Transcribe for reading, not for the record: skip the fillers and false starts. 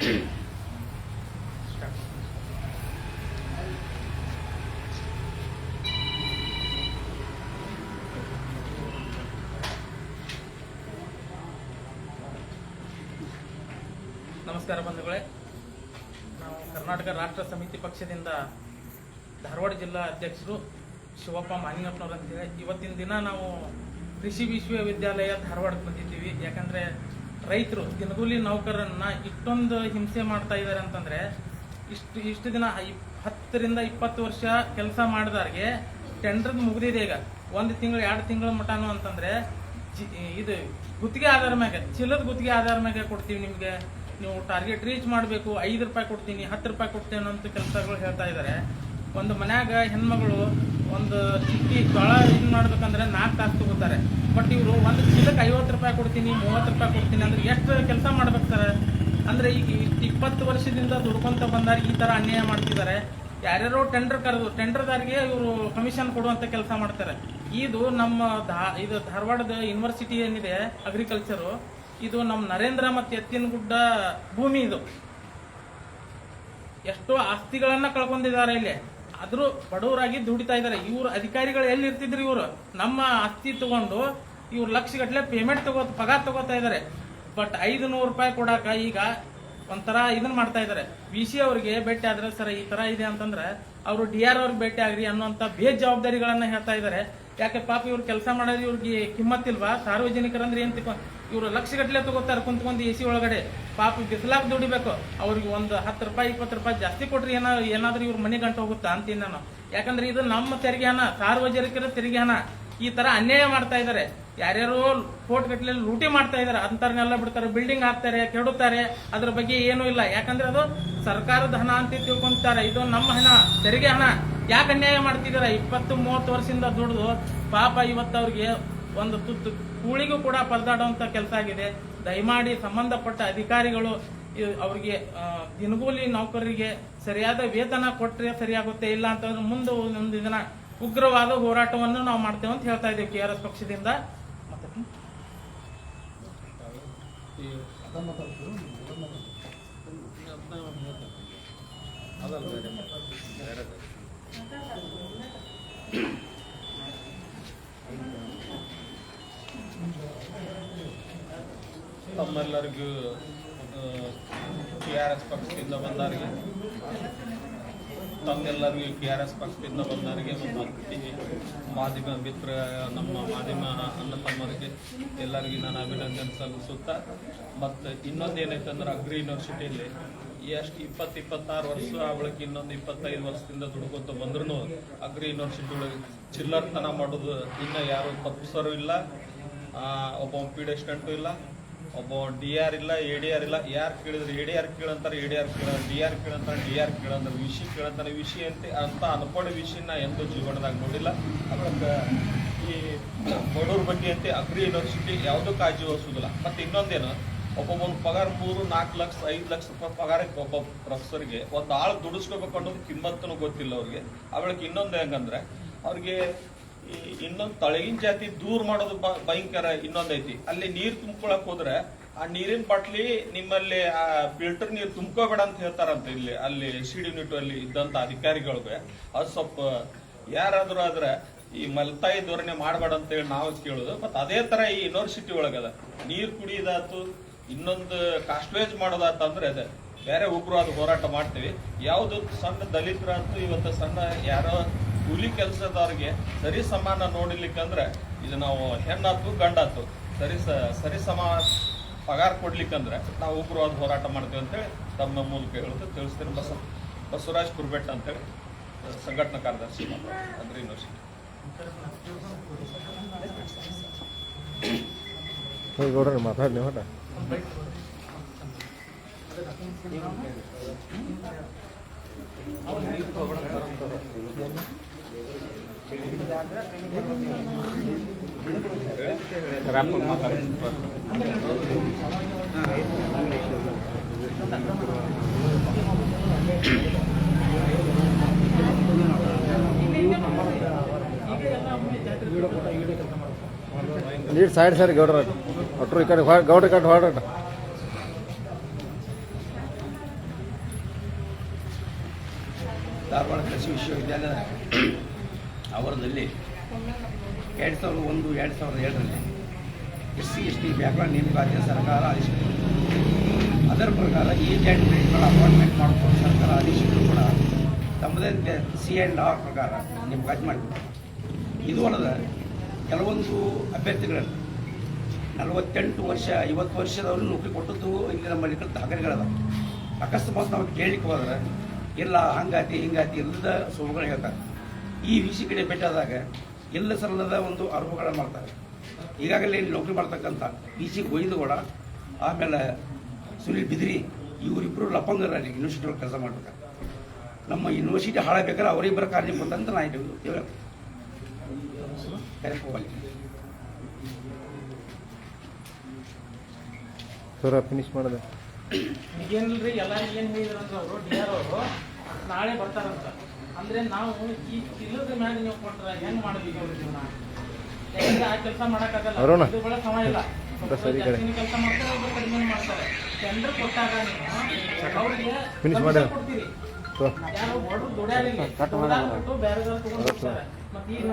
ನಮಸ್ಕಾರ ಬಂಧುಗಳೇ, ನಾವು ಕರ್ನಾಟಕ ರಾಷ್ಟ್ರ ಸಮಿತಿ ಪಕ್ಷದಿಂದ ಧಾರವಾಡ ಜಿಲ್ಲಾ ಅಧ್ಯಕ್ಷರು ಶಿವಪ್ಪ ಮಾನಿಂಗಪ್ಪನವರಂತೇಳಿ ಇವತ್ತಿನ ದಿನ ನಾವು ಕೃಷಿ ವಿಶ್ವವಿದ್ಯಾಲಯ ಧಾರವಾಡಕ್ಕೆ ಬಂದಿದ್ದೀವಿ. ಯಾಕಂದರೆ ರೈತರು ದಿನಗೂಲಿ ನೌಕರರನ್ನ ಇಷ್ಟೊಂದು ಹಿಂಸೆ ಮಾಡ್ತಾ ಇದ್ದಾರೆ ಅಂತಂದರೆ ಇಷ್ಟು ದಿನ 10 ರಿಂದ 20 ವರ್ಷ ಕೆಲಸ ಮಾಡಿದವ್ರಿಗೆ ಟೆಂಡರ್ ಮುಗಿದಿದೆ. ಈಗ 1 ತಿಂಗಳು 2 ತಿಂಗಳ ಮಟನು ಅಂತಂದರೆ ಇದು ಗುತ್ತಿಗೆ ಆಧಾರ ಮ್ಯಾಗ, ಚಿಲ್ಲದ ಗುತ್ತಿಗೆ ಆಧಾರ ಮ್ಯಾಗ ಕೊಡ್ತೀವಿ, ನಿಮಗೆ ನೀವು ಟಾರ್ಗೆಟ್ ರೀಚ್ ಮಾಡಬೇಕು, 5 ರೂಪಾಯಿ ಕೊಡ್ತೀನಿ, 10 ರೂಪಾಯಿ ಕೊಡ್ತೇನೆ ಅಂತ ಕೆಲಸಗಳು ಹೇಳ್ತಾ ಇದ್ದಾರೆ. ಒಂದು ಮನ್ಯಾಗ ಹೆಣ್ಮಗಳು ಒಂದು ಚಿಕ್ಕಿ ಜೋಳ ಇದು ಮಾಡ್ಬೇಕಂದ್ರೆ 4 ತಾಸು ತಗೋತಾರೆ. ಬಟ್ ಇವರು ಒಂದು ಚೀಲಕ್ಕೆ 50 ರೂಪಾಯಿ ಕೊಡ್ತೀನಿ, 30 ರೂಪಾಯಿ ಕೊಡ್ತೀನಿ ಅಂದ್ರೆ ಎಷ್ಟು ಕೆಲಸ ಮಾಡ್ಬೇಕು ಸರ್? ಅಂದರೆ ಈಗ 20 ವರ್ಷದಿಂದ ದುಡ್ಕೊಂತ ಬಂದಾರ ಈ ಥರ ಅನ್ಯಾಯ ಮಾಡ್ತಿದ್ದಾರೆ. ಯಾರ್ಯಾರೋ ಟೆಂಡರ್ ಕರೆದು ಟೆಂಡರ್ದಾರಿಗೆ ಇವರು ಕಮಿಷನ್ ಕೊಡುವಂಥ ಕೆಲಸ ಮಾಡ್ತಾರೆ. ಇದು ನಮ್ಮ ಇದು ಧಾರವಾಡದ ಯೂನಿವರ್ಸಿಟಿ ಏನಿದೆ ಅಗ್ರಿಕಲ್ಚರು, ಇದು ನಮ್ಮ ನರೇಂದ್ರ ಮತ್ತು ಎತ್ತಿನಗುಡ್ಡ ಭೂಮಿ. ಇದು ಎಷ್ಟೋ ಆಸ್ತಿಗಳನ್ನ ಕಳ್ಕೊಂಡಿದ್ದಾರೆ ಇಲ್ಲಿ. ಆದ್ರೂ ಬಡವರಾಗಿ ದುಡಿತಾ ಇದ್ದಾರೆ. ಇವ್ರು ಅಧಿಕಾರಿಗಳು ಎಲ್ಲಿ ಇರ್ತಿದ್ರು? ಇವರು ನಮ್ಮ ಆಸ್ತಿ ತಗೊಂಡು ಇವ್ರು ಲಕ್ಷಗಟ್ಟಲೆ ಪೇಮೆಂಟ್ ಪಗಾರ ತಗೋತಾ ಇದ್ದಾರೆ. ಬಟ್ 500 ರೂಪಾಯಿ ಕೊಡಾಕ ಈಗ ಒಂಥರ ಇದನ್ನ ಮಾಡ್ತಾ ಇದ್ದಾರೆ. VC ಅವ್ರಿಗೆ ಭೇಟಿ ಆದ್ರೆ ಸರ್ ಈ ತರ ಇದೆ ಅಂತಂದ್ರೆ ಅವರು DR ಅವ್ರಿಗೆ ಭೇಟಿ ಆಗ್ರಿ ಅನ್ನೋಂಥ ಬೇಜವಾಬ್ದಾರಿಗಳನ್ನ ಹೇಳ್ತಾ ಇದ್ದಾರೆ. ಯಾಕೆ ಪಾಪ ಇವ್ರು ಕೆಲಸ ಮಾಡೋದು ಇವ್ರಿಗೆ ಕಿಮ್ಮತ್ತಿಲ್ವಾ? ಸಾರ್ವಜನಿಕರಂದ್ರೆ ಏನ್ ಇವ್ರು ಲಕ್ಷಗಟ್ಟಲೆ ತಗೋತಾರೆ ಕುಂತ್ಕೊಂಡು AC ಒಳಗಡೆ. ಪಾಪ ಬಿಸಿಲಾಗ ದುಡಿಬೇಕು. ಅವ್ರಿಗೆ ಒಂದು 10 ರೂಪಾಯಿ 20 ರೂಪಾಯಿ ಜಾಸ್ತಿ ಕೊಟ್ರಿ ಏನಾದ್ರೂ ಇವ್ರ ಮನೆ ಗಂಟು ಹೋಗುತ್ತಾ ಅಂತೀನಿ ನಾನು. ಯಾಕಂದ್ರೆ ಇದು ನಮ್ಮ ತೆರಿಗೆ ಹಣ, ಸಾರ್ವಜನಿಕರ ತೆರಿಗೆ ಹಣ. ಈ ತರ ಅನ್ಯಾಯ ಮಾಡ್ತಾ ಇದ್ದಾರೆ. ಯಾರ್ಯಾರೋ ಕೋಟ್ ಗಟ್ಟಲೆ ಲೂಟಿ ಮಾಡ್ತಾ ಇದಾರೆ, ಅಂತರ್ನೆಲ್ಲ ಬಿಡ್ತಾರೆ, ಬಿಲ್ಡಿಂಗ್ ಹಾಕ್ತಾರೆ, ಕೆಡುತ್ತಾರೆ. ಅದ್ರ ಬಗ್ಗೆ ಏನೂ ಇಲ್ಲ. ಯಾಕಂದ್ರೆ ಅದು ಸರ್ಕಾರದ ಹಣ ಅಂತ ತಿಳ್ಕೊಂತಾರೆ. ಇದು ನಮ್ಮ ಹಣ, ತೆರಿಗೆ ಹಣ. ಯಾಕೆ ಅನ್ಯಾಯ ಮಾಡ್ತಿದಾರೆ? 20-30 ವರ್ಷದಿಂದ ದುಡಿದು ಪಾಪ ಇವತ್ತು ಅವ್ರಿಗೆ ಒಂದು ತುತ್ತು ಕೂಳಿಗೂ ಕೂಡ ಪರದಾಡುವಂತ ಕೆಲಸ ಆಗಿದೆ. ದಯಮಾಡಿ ಸಂಬಂಧಪಟ್ಟ ಅಧಿಕಾರಿಗಳು ಅವ್ರಿಗೆ ದಿನಗೂಲಿ ನೌಕರರಿಗೆ ಸರಿಯಾದ ವೇತನ ಕೊಟ್ಟರೆ ಸರಿಯಾಗುತ್ತೆ. ಇಲ್ಲ ಅಂತಂದ್ರೆ ಮುಂದೆ ಒಂದು ದಿನ ಉಗ್ರವಾದ ಹೋರಾಟವನ್ನು ನಾವು ಮಾಡ್ತೇವೆ ಅಂತ ಹೇಳ್ತಾ ಇದ್ದೇವೆ KRS ಪಕ್ಷದಿಂದ. ತಮ್ಮೆಲ್ಲರಿಗೂ KRS ಪಕ್ಷದಿಂದ ಬಂದವರಿಗೆ ತಮ್ಮೆಲ್ಲರಿಗೂ KRS ಪಕ್ಷದಿಂದ ಬಂದವರಿಗೆ ಮತ್ತು ಮಾಧ್ಯಮ ಮಿತ್ರ ನಮ್ಮ ಮಾಧ್ಯಮ ಅಣ್ಣ ತಮ್ಮರಿಗೆ ಎಲ್ಲರಿಗೂ ನಾನು ಅಭಿನಂದನೆ ಸಲ್ಲಿಸುತ್ತಾ, ಮತ್ತು ಇನ್ನೊಂದೇನೈತೆ ಅಂದ್ರೆ ಅಗ್ರಿ ಯೂನಿವರ್ಸಿಟಿಯಲ್ಲಿ ಎಷ್ಟು 20-26 ವರ್ಷ ಅವಳಿಗೆ ಇನ್ನೊಂದು 25 ವರ್ಷದಿಂದ ದುಡ್ಕೊಂತ ಬಂದ್ರು ಅಗ್ರಿ ಯೂನಿವರ್ಸಿಟಿ ಒಳಗೆ ಚಿಲ್ಲರ್ತನ ಮಾಡೋದು ಇನ್ನು ಯಾರು ತಪ್ಪಿಸೋರು ಇಲ್ಲ. ಒಬ್ಬ PD ಅಸಿಸ್ಟೆಂಟು ಇಲ್ಲ, ಒಬ್ಬ DR ಇಲ್ಲ, ADR ಇಲ್ಲ. ಯಾರು ಕೇಳಿದ್ರೆ ADR ಕೇಳಂತಾರೆ, ADR ಕೇಳ, DR ಕೇಳಂತಾರೆ, DR ಕೇಳಂದ್ರೆ, VC ಕೇಳಂತಾರೆ. ವಿಷಯ ಅಂತ ಅನ್ಕೊಂಡ ವಿಷಯನ ಎಂದೂ ಜೀವನದಾಗ ನೋಡಿಲ್ಲ. ಅದಕ್ಕೆ ಈ ಬಡವ್ರ ಬಗ್ಗೆ ಅಂತ ಅಗ್ರಿ ಯೂನಿವರ್ಸಿಟಿ ಯಾವುದೂ ಕಾಳಜಿ ವಹಿಸೋದಿಲ್ಲ. ಮತ್ತು ಇನ್ನೊಂದೇನು, ಒಬ್ಬೊಬ್ಬನ ಪಗಾರ 3-4 ಲಕ್ಷ 5 ಲಕ್ಷ ರೂಪಾಯಿ ಪಗಾರ ಒಬ್ಬ ಪ್ರೊಫೆಸರ್ಗೆ ಒಂದು ಆಳು ದುಡಿಸ್ಕೋಬೇಕು ಅನ್ನೋದು ಕಿಮ್ಮತ್ತೂ ಗೊತ್ತಿಲ್ಲ ಅವ್ರಿಗೆ. ಅವಳಿಗೆ ಇನ್ನೊಂದು ಹೆಂಗಂದ್ರೆ ಅವ್ರಿಗೆ ಇನ್ನೊಂದು ತಳಗಿನ ಜಾತಿ ದೂರ ಮಾಡೋದು ಭಯಂಕರ ಇನ್ನೊಂದೈತಿ. ಅಲ್ಲಿ ನೀರು ತುಂಬ್ಕೊಳಕ್ ಹೋದ್ರೆ ಆ ನೀರಿನ ಬಾಟ್ಲಿ ನಿಮ್ಮಲ್ಲಿ ಆ ಫಿಲ್ಟರ್ ನೀರು ತುಂಬ್ಕೋಬೇಡ ಅಂತ ಹೇಳ್ತಾರಂತ. ಇಲ್ಲಿ ಅಲ್ಲಿ SEED ಯೂನಿಟ್ ಅಲ್ಲಿ ಇದ್ದಂತ ಅಧಿಕಾರಿಗಳಿಗೆ ಅದು ಸ್ವಲ್ಪ ಯಾರಾದ್ರೂ ಆದ್ರೆ ಈ ಮಲ್ತಾಯಿ ಧೋರಣೆ ಮಾಡಬೇಡ ಅಂತ ಹೇಳಿ ನಾವು ಕೇಳೋದು. ಮತ್ತ ಅದೇ ತರ ಈ ಯೂನಿವರ್ಸಿಟಿ ಒಳಗದ ನೀರು ಕುಡಿಯೋದಾತು, ಇನ್ನೊಂದು ಕಾಸ್ಟ್ವೇಜ್ ಮಾಡೋದಾತಂದ್ರೆ ಅದೇ ಬೇರೆ ಉಗ್ರವಾದ ಹೋರಾಟ ಮಾಡ್ತೀವಿ. ಯಾವ್ದು ಸಣ್ಣ ದಲಿತರಂತೂ ಇವತ್ತು ಸಣ್ಣ ಯಾರೋ ಕೂಲಿ ಕೆಲಸದವ್ರಿಗೆ ಸರಿ ಸಮಾನ ನೋಡಿಲಿಕ್ಕಂದ್ರೆ ಇದು ನಾವು ಹೆಣ್ಣಾತು ಗಂಡಾತು ಸರಿ ಸಮ ಪಗಾರ ಕೊಡ್ಲಿಕ್ಕಂದ್ರೆ ನಾವು ಉಗ್ರವಾದ ಹೋರಾಟ ಮಾಡ್ತೀವಿ ಅಂತೇಳಿ ತಮ್ಮ ಮೂಲಕ ಹೇಳೋದು ತಿಳಿಸ್ತೇನೆ. ಬಸವರಾಜ್ ಕುರ್ಬೆಟ್ ಅಂತೇಳಿ ಸಂಘಟನಾ ಕಾರ್ಯದರ್ಶಿ ಅಗ್ರಿ ಯೂನಿವರ್ಸಿಟಿ. ಮಾತಾಡಿ ಹೊಟ ಲೀಡ್ ಸೈಡ್ ಸರಿ ಗೌಡ್ರ ಅಟ್ರು ಈ ಕಡೆ ಗೌಡ್ರ ಕಡೆ ಹೊರಟ ಧಾರವಾಡ ಕೃಷಿ ವಿಶ್ವವಿದ್ಯಾಲಯದ ಆವರಣದಲ್ಲಿ 2001-2002ರಲ್ಲಿ SC/ST ವ್ಯಾಪಾರ ನೇಮಕಾತಿಯ ಸರ್ಕಾರ ಆದೇಶಿಸಿತು. ಅದರ ಪ್ರಕಾರ ಏಜೆಂಟ್ಗಳ ಅಪಾಯಿಂಟ್ಮೆಂಟ್ ಮಾಡಿಕೊಂಡು ಸರ್ಕಾರ ಆದೇಶಿಸಿದ್ರು ಕೂಡ ತಮ್ಮದೇ C&R ಪ್ರಕಾರ ನೇಮಕಾತಿ ಮಾಡಿದ್ರು. ಇದು ಅಲ್ಲದ ಕೆಲವೊಂದು ಅಭ್ಯರ್ಥಿಗಳನ್ನು 48 ವರ್ಷ 50 ವರ್ಷದವರು ನೌಕರಿ ಕೊಟ್ಟದ್ದು ಇಲ್ಲಿ ನಮ್ಮಲ್ಲಿ ದಾಖಲೆಗಳದ. ಅಕಸ್ಮಾತ್ ನಾವು ಕೇಳಲಿಕ್ಕೆ ಹೋದ್ರೆ ಎಲ್ಲ ಹಂಗಾತಿ ಹಿಂಗಾತಿ ಎಲ್ಲದ ಸೋಬುಗಳು ಹೇಳ್ತಾರೆ. ಈ VC ಕಡೆ ಭೇಟಿಯಾದಾಗ ಎಲ್ಲ ಸರಳದ ಒಂದು ಆರೋಪಗಳನ್ನು ಮಾಡ್ತಾರೆ. ಈಗಾಗಲೇ ಇಲ್ಲಿ ನೌಕರಿ ಮಾಡ್ತಕ್ಕಂಥ VC ಗೋವಿಂದಗೌಡ ಆಮೇಲೆ ಸುನಿಲ್ ಬಿದ್ರಿ ಇವರಿಬ್ಬರು ಲಪಂಗರಲ್ಲಿ ಯೂನಿವರ್ಸಿಟಿ ಒಳಗೆ ಕೆಲಸ ಮಾಡ್ಬೇಕಾರೆ. ನಮ್ಮ ಯೂನಿವರ್ಸಿಟಿ ಹಾಳಬೇಕಾದ್ರೆ ಅವರಿಬ್ಬರ ಕಾರಣೀಭೂತ ಅಂತ ನಾ ಹೇಳ್ತೀನಿ. ಸರ್ ಫಿನಿಶ್ ಮಾಡಿದೆ ಈಗೇನಿಲ್ರಿ ಎಲ್ಲರಿಗೂ ಏನು ಹೇಳಿದ್ರಂದ್ರೆ ಅವರು DR ಅವರು ನಾಳೆ ಬರ್ತಾರಂತ. ಅಂದ್ರೆ ನಾವು ಈ ಚಿಲ್ಲದ ಮ್ಯಾಗ ನೀವು ಕೊಟ್ರೆ ಹೆಂಗ್ ಮಾಡಿದ್ವಿ ಅವ್ರ ಜೀವನ? ಯಾಕಂದ್ರೆ ಆ ಕೆಲಸ ಮಾಡಕ್ಕಾಗಲ್ಲ, ಇದು ಬಹಳ ಸಮಯ ಇಲ್ಲ. ಕೆಲಸ ಮಾಡ್ತಾರೆ, ಒಬ್ಬರು ಕಡಿಮೆ ಮಾಡ್ತಾರೆ. ಟೆಂಡರ್ ಕೊಟ್ಟಾಗ ನೀವು ಅವ್ರಿಗೆ ಕೊಡ್ತೀರಿ, ಯಾರೋ ಹೊಡೆದು ದುಡ್ಯಾಡಿಲ್ಲ ಕೊಟ್ಟು ಬೇರೆ ತಗೊಂಡು ಹೋಗ್ತಾರೆ. ಮತ್ತೆ ಈಗ